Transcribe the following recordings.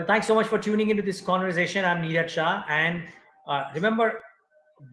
Thanks so much for tuning into this conversation. I'm Neeraj Shah, and remember,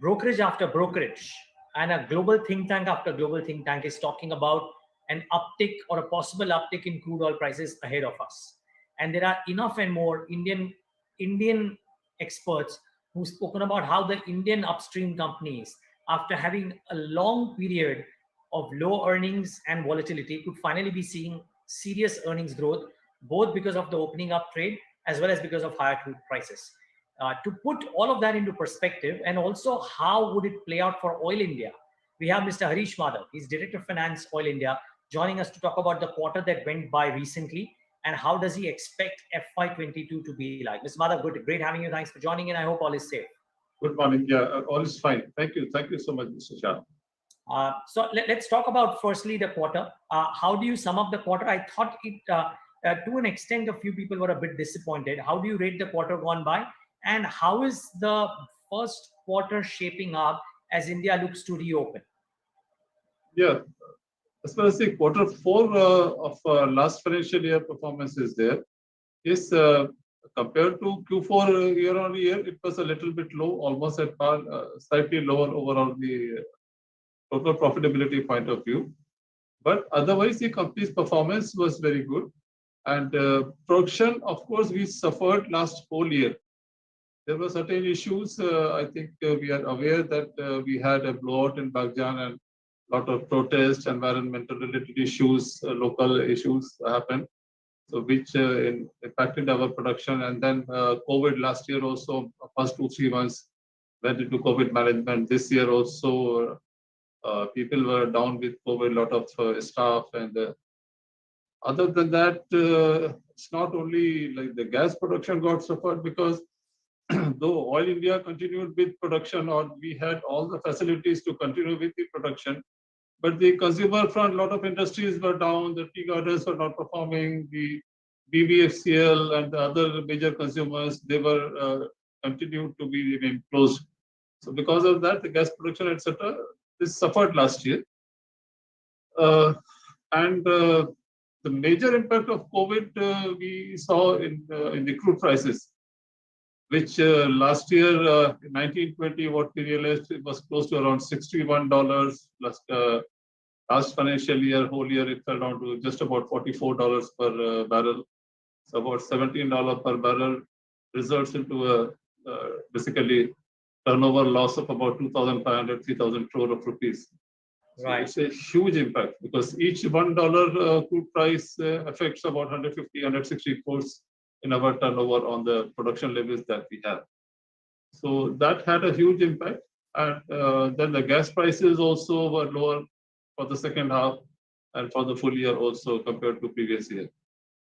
brokerage after brokerage and a global think tank after global think tank is talking about an uptick or a possible uptick in crude oil prices ahead of us. And there are enough and more Indian experts who've spoken about how the Indian upstream companies, after having a long period of low earnings and volatility, could finally be seeing serious earnings growth, both because of the opening up trade as well as because of higher crude prices. To put all of that into perspective, and also how would it play out for Oil India, we have Mr. Harish Madhav. He's Director of Finance, Oil India, joining us to talk about the quarter that went by recently and how does he expect FY22 to be like. Mr. Madhav, great having you. Thanks for joining in. I hope all is safe. Good morning. Yeah, all is fine. Thank you. Thank you so much, Mr. Shah. So let's talk about firstly the quarter. How do you sum up the quarter? I thought it, to an extent, a few people were a bit disappointed. How do you rate the quarter gone by? And how is the first quarter shaping up as India looks to reopen? Yeah, as far as the quarter four of last financial year performance is there, is compared to Q4 year on year, it was a little bit low, almost at par, slightly lower overall the total profitability point of view. But otherwise, the company's performance was very good. And production, of course, we suffered last whole year. There were certain issues. I think we are aware that we had a blowout in Bagjan and a lot of protest, environmental related issues, local issues happened. So which impacted our production. And then COVID last year also, first 2-3 months went into COVID management. This year also, people were down with COVID, a lot of staff. And other than that, it's not only like the gas production got suffered, because though Oil India continued with production, or we had all the facilities to continue with the production, but the consumer front, a lot of industries were down, the tea gardens were not performing, the BVFCL and the other major consumers, they were continued to be remain closed. So because of that, the gas production, etc., this suffered last year. The major impact of COVID we saw in the crude prices, which last year, 1920, what we realized, it was close to around $61. Last financial year, whole year, it fell down to just about $44 per barrel. So about $17 per barrel results into a basically turnover loss of about 2,500, 3,000 crore of rupees. So right. It's a huge impact, because each $1 crude price affects about 150, 160 crores in our turnover on the production levels that we have. So that had a huge impact. And then the gas prices also were lower for the second half and for the full year also compared to previous year.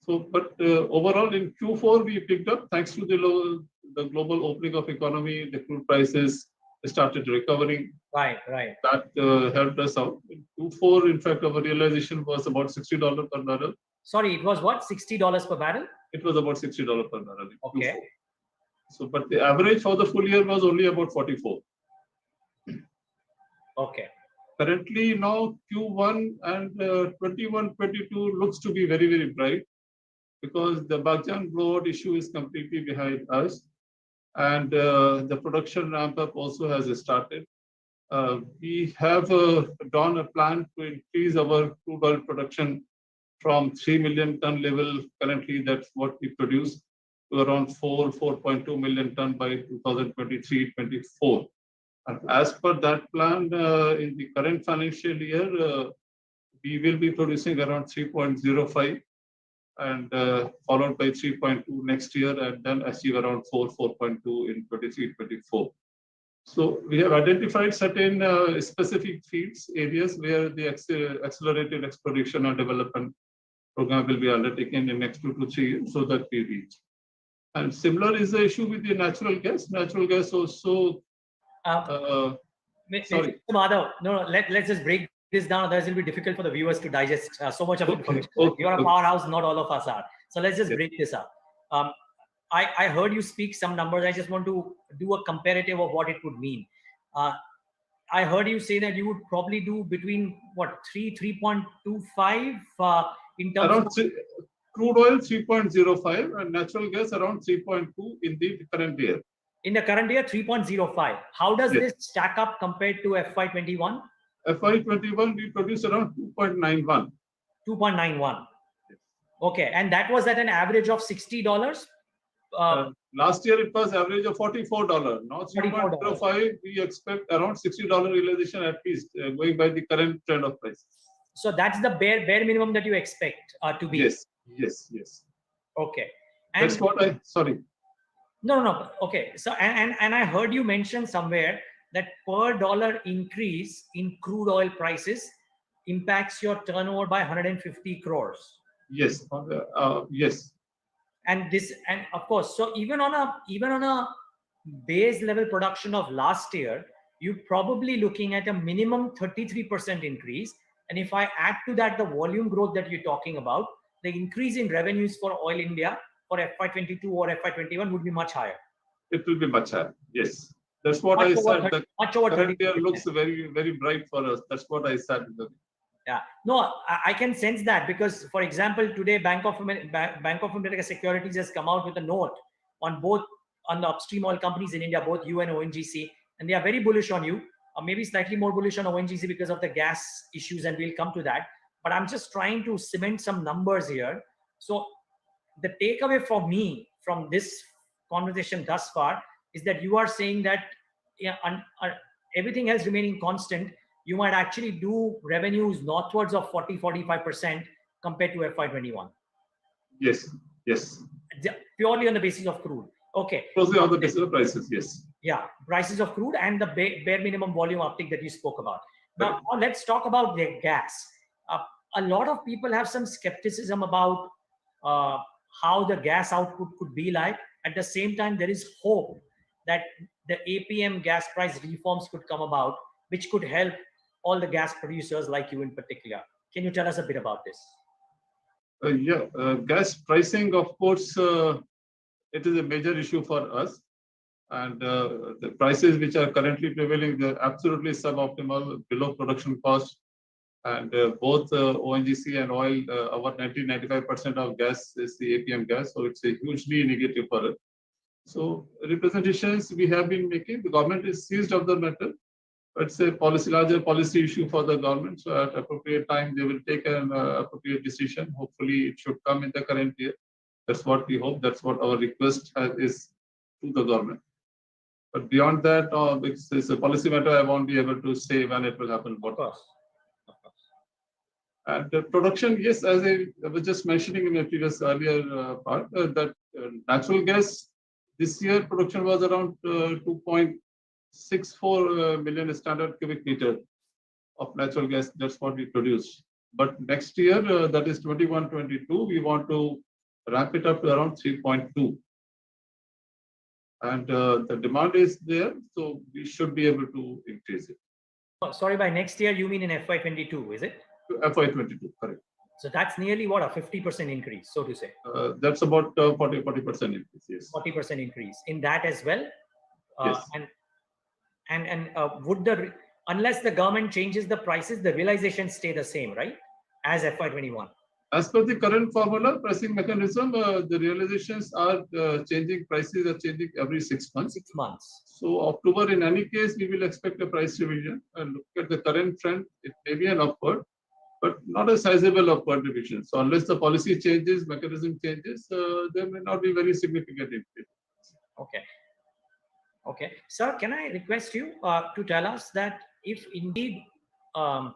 So, but overall in Q4 we picked up thanks to the global opening of economy. The crude prices started recovering. Right. That helped us out. In Q4, in fact, our realization was about $60 per barrel. Sorry, it was what? $60 per barrel? It was about $60 per barrel. Okay. Q4. So, but the average for the full year was only about 44. Okay. Currently now Q1 and 21-22 looks to be very, very bright, because the Bagjan blowout issue is completely behind us, and the production ramp up also has started. We have done a plan to increase our crude oil production from 3 million ton level currently, that's what we produce, to around 4.2 million ton by 2023-24. And as per that plan, in the current financial year, we will be producing around 3.05 and followed by 3.2 next year, and then achieve around 4.2 in 23-24. So we have identified certain specific fields, areas where the accelerated exploration and development program will be undertaken in next 2 to 3 years, so that we reach. And similar is the issue with the natural gas. Natural gas also. Sorry, Madhav, no, let's just break this down. Otherwise, it will be difficult for the viewers to digest so much of information. You are a powerhouse, not all of us are. So let's just break this up. I heard you speak some numbers. I just want to do a comparative of what it would mean. I heard you say that you would probably do between what 3.25 in terms around of Crude oil 3.05 and natural gas around 3.2 in the current year. In the current year, 3.05. How does Yes. this stack up compared to FY21? FY21, we produced around 2.91. 2.91. Okay, and that was at an average of $60. Last year it was average of $44. Now $44. 3.05, we expect around $60 realization at least, going by the current trend of prices. So that's the bare minimum that you expect to be. Yes. Okay. And That's what sorry. No. Okay. So and I heard you mention somewhere that per dollar increase in crude oil prices impacts your turnover by 150 crores. Yes. Yes. And of course, so even on a base level production of last year, you're probably looking at a minimum 33% increase. And if I add to that the volume growth that you're talking about, the increase in revenues for Oil India for FY22 or FY21 would be much higher. It will be much higher. Yes. That's what I said. Much over 30%. Current year looks very, very bright for us. That's what I said. Yeah, no, I can sense that because, for example, today Bank of America Securities has come out with a note on the upstream oil companies in India, both you and ONGC, and they are very bullish on you, or maybe slightly more bullish on ONGC because of the gas issues, and we'll come to that. But I'm just trying to cement some numbers here. So the takeaway for me from this conversation thus far is that you are saying that everything else remaining constant, you might actually do revenues northwards of 40-45% compared to FY21. Yes. Purely on the basis of crude. Okay. Mostly on the basis of prices, yes. Yeah, prices of crude and the bare minimum volume uptick that you spoke about. Now, let's talk about the gas. A lot of people have some skepticism about how the gas output could be like. At the same time, there is hope that the APM gas price reforms could come about, which could help all the gas producers like you in particular. Can you tell us a bit about this? Gas pricing, of course, it is a major issue for us. And the prices which are currently prevailing, they're absolutely suboptimal, below production cost. And both ONGC and oil, about 90-95% of gas is the APM gas. So it's a hugely negative for us. So representations we have been making, the government is seized of the matter. It's a larger policy issue for the government. So at appropriate time, they will take an appropriate decision. Hopefully, it should come in the current year. That's what we hope. That's what our request is to the government. But beyond that, it's a policy matter. I won't be able to say when it will happen. Of course. And the production, yes, as I was just mentioning in the previous earlier part, that natural gas this year production was around 2.64 million standard cubic meter of natural gas. That's what we produced. But next year, that is 21-22, we want to ramp it up to around 3.2. And the demand is there, so we should be able to increase it. Oh, sorry, by next year, you mean in FY22, is it? FY22, correct. So that's nearly what, a 50% increase, so to say. That's about 40% increase, yes. 40% increase in that as well. Yes. And would unless the government changes the prices, the realizations stay the same, right? As FY21. As per the current formula pricing mechanism, the realizations are changing. Prices are changing every 6 months. 6 months. So October, in any case, we will expect a price revision. And look at the current trend, it may be an upward, but not a sizable upward revision. So unless the policy changes, mechanism changes, there may not be very significant increase. Okay. Sir, can I request you to tell us that if indeed the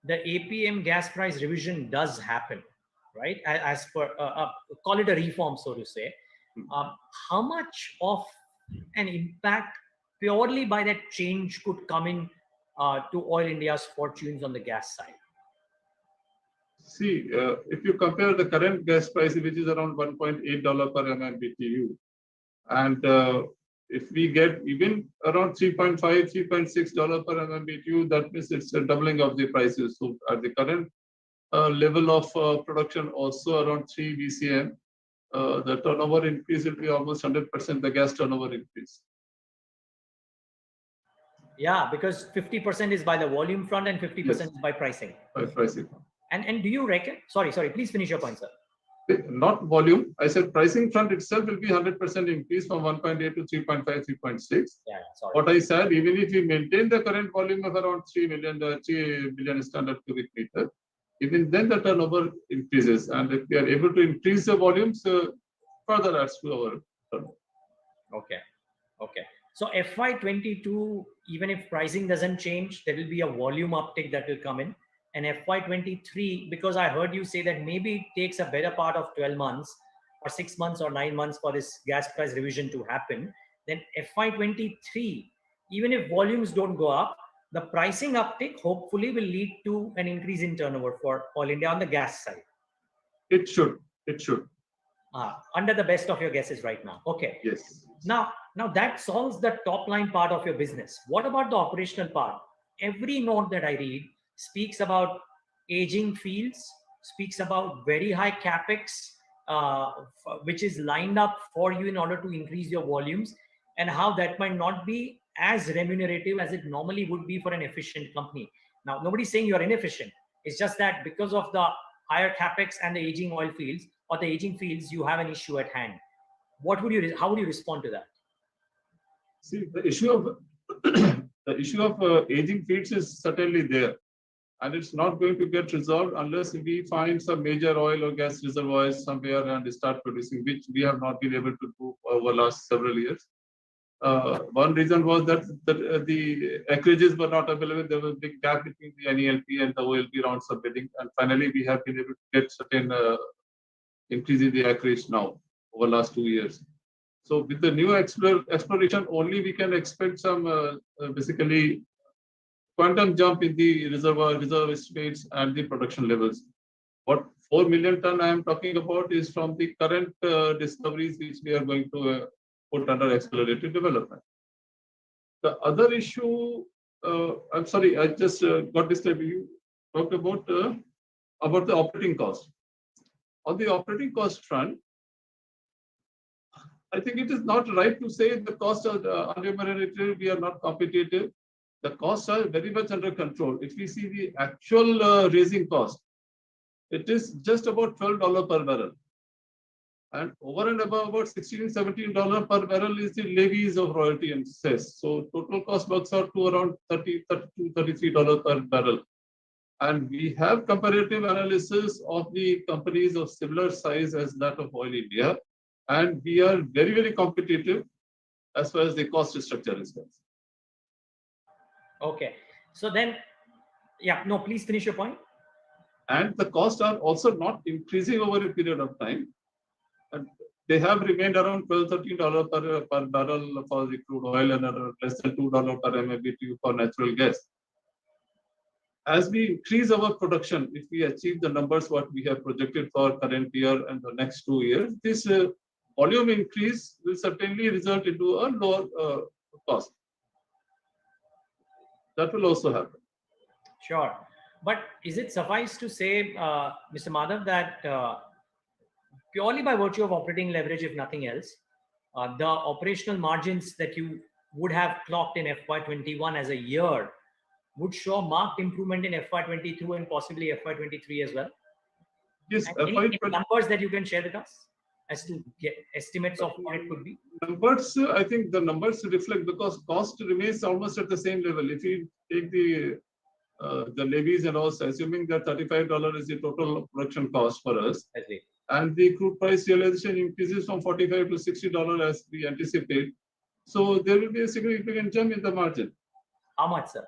APM gas price revision does happen, right, as per, call it a reform, so to say, how much of an impact purely by that change could come in to Oil India's fortunes on the gas side? See, if you compare the current gas price, which is around $1.8 per MMBTU, and if we get even around $3.5, $3.6 per MMBTU, that means it's a doubling of the prices. So at the current level of production, also around 3 BCM, the turnover increase will be almost 100%, the gas turnover increase. Yeah, because 50% is by the volume front and 50% is by pricing. By pricing. And do you reckon, sorry, please finish your point, sir. Not volume. I said pricing front itself will be 100% increase from 1.8 to 3.5, 3.6. Yeah, sorry. What I said, even if we maintain the current volume of around 3 million standard cubic meter, even then the turnover increases. And if we are able to increase the volumes, further adds to our turnover. Okay. Okay. So FY22, even if pricing doesn't change, there will be a volume uptick that will come in. And FY23, because I heard you say that maybe it takes a better part of 12 months or 6 months or 9 months for this gas price revision to happen, then FY23, even if volumes don't go up, the pricing uptick hopefully will lead to an increase in turnover for All India on the gas side. It should. It should. Under the best of your guesses right now. Okay. Yes. Now that solves the top line part of your business. What about the operational part? Every note that I read speaks about aging fields, speaks about very high capex, which is lined up for you in order to increase your volumes, and how that might not be as remunerative as it normally would be for an efficient company. Now, nobody's saying you're inefficient. It's just that because of the higher capex and the aging oil fields or the aging fields, you have an issue at hand. How would you respond to that? See, the issue of aging fields is certainly there, and it's not going to get resolved unless we find some major oil or gas reservoirs somewhere and start producing, which we have not been able to do over the last several years. One reason was that the acreages were not available. There was a big gap between the NELP and the OLP round subbidding, and finally we have been able to get certain increase in the acreage now over the last 2 years. So with the new exploration, only we can expect some basically quantum jump in the reserve estimates and the production levels. What 4 million ton I am talking about is from the current discoveries which we are going to put under accelerated development. The other issue, I'm sorry, I just got disturbed. You talked about the operating cost. On the operating cost front, I think it is not right to say the costs are unremunerated, we are not competitive. The costs are very much under control. If we see the actual raising cost, it is just about $12 per barrel. And over and above about $16, $17 per barrel is the levies of royalty and cess. So total cost works out to around $32, $33 per barrel. And we have comparative analysis of the companies of similar size as that of Oil India. And we are very, very competitive as far as the cost structure is concerned. Okay. So then, yeah, no, please finish your point. And the costs are also not increasing over a period of time. And they have remained around $12, $13 per barrel for the crude oil and less than $2 per MMBtu for natural gas. As we increase our production, if we achieve the numbers what we have projected for current year and the next 2 years, this volume increase will certainly result into a lower cost. That will also happen. Sure. But is it suffice to say, Mr. Madhav, that purely by virtue of operating leverage, if nothing else, the operational margins that you would have clocked in FY21 as a year would show marked improvement in FY22 and possibly FY23 as well? Yes. Any numbers that you can share with us as to get estimates of what it could be? Numbers, I think the numbers reflect because cost remains almost at the same level. If you take the levies and also assuming that $35 is the total production cost for us, and the crude price realization increases from $45 to $60 as we anticipate, so there will be a significant jump in the margin. How much, sir?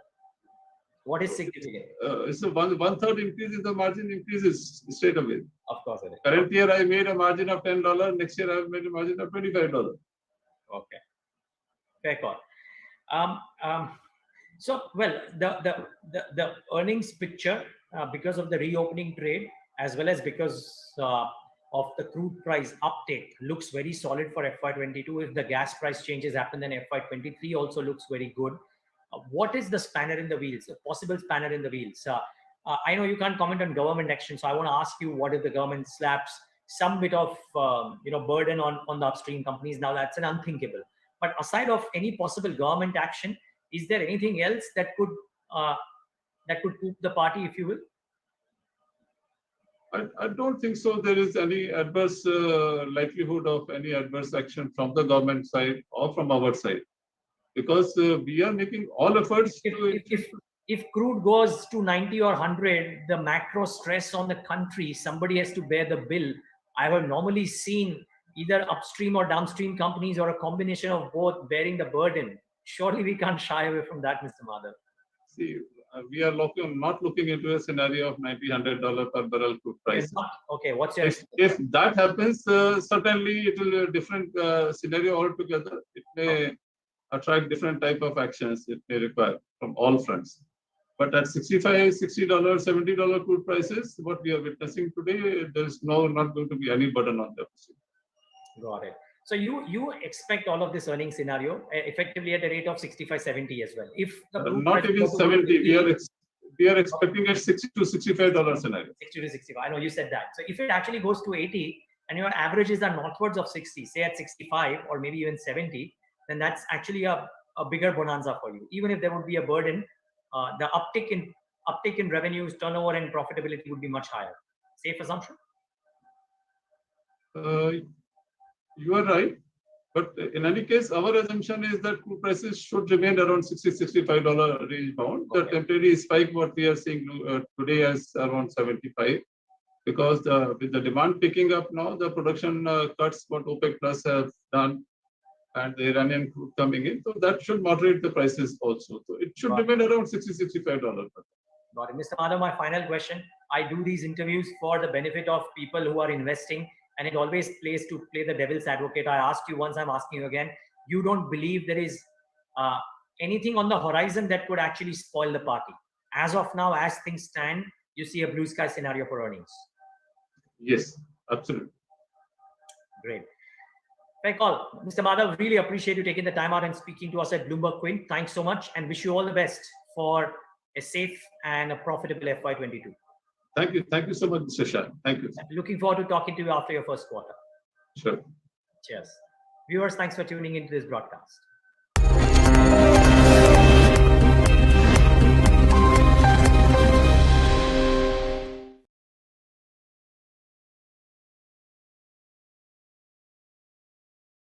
What is significant? It's a one-third increase in the margin increases straight away. Of course it is. Current year I made a margin of $10. Next year I have made a margin of $25. Okay, fair call. So, well, the earnings picture because of the reopening trade as well as because of the crude price uptake looks very solid for FY22. If the gas price changes happen, then FY23 also looks very good. What is the spanner in the wheels, a possible spanner in the wheels? I know you can't comment on government action, so I want to ask you, what if the government slaps some bit of burden on the upstream companies? Now that's an unthinkable. But aside of any possible government action, is there anything else that could poop the party, if you will? I don't think so. There is any adverse likelihood of any adverse action from the government side or from our side, because we are making all efforts to. If crude goes to 90 or 100, the macro stress on the country, somebody has to bear the bill. I have normally seen either upstream or downstream companies or a combination of both bearing the burden. Surely we can't shy away from that, Mr. Madhav. See, we are not looking into a scenario of $90, $100 per barrel crude price. Okay, what's your if that happens, certainly it will be a different scenario altogether. It may attract different type of actions it may require from all fronts. But at $65, $60, $70 crude prices, what we are witnessing today, there is not going to be any burden on them. Got it. So you expect all of this earning scenario effectively at a rate of 65, 70 as well. If the not even 70, we are expecting at $60 to $65 scenario. 60 to 65. I know you said that. So if it actually goes to 80 and your averages are northwards of 60, say at 65 or maybe even 70, then that's actually a bigger bonanza for you. Even if there would be a burden, the uptick in revenues, turnover, and profitability would be much higher. Safe assumption? You are right. But in any case, our assumption is that crude prices should remain around $60, $65 range bound. Okay. The temporary spike, what we are seeing today, is around 75. Because with the demand picking up now, the production cuts what OPEC Plus have done, and the Iranian crude coming in, so that should moderate the prices also. So it should remain around $60, $65. Got it. Mr. Madhav, my final question. I do these interviews for the benefit of people who are investing, and it always plays to play the devil's advocate. I asked you once, I'm asking you again. You don't believe there is anything on the horizon that could actually spoil the party? As of now, as things stand, you see a blue sky scenario for earnings? Yes, absolutely. Great. Fair call. Mr. Madhav, really appreciate you taking the time out and speaking to us at BloombergQuint. Thanks so much, and wish you all the best for a safe and a profitable FY22. Thank you. Thank you so much, Mr. Shah. Thank you. Looking forward to talking to you after your first quarter. Sure. Cheers. Viewers, thanks for tuning into this broadcast.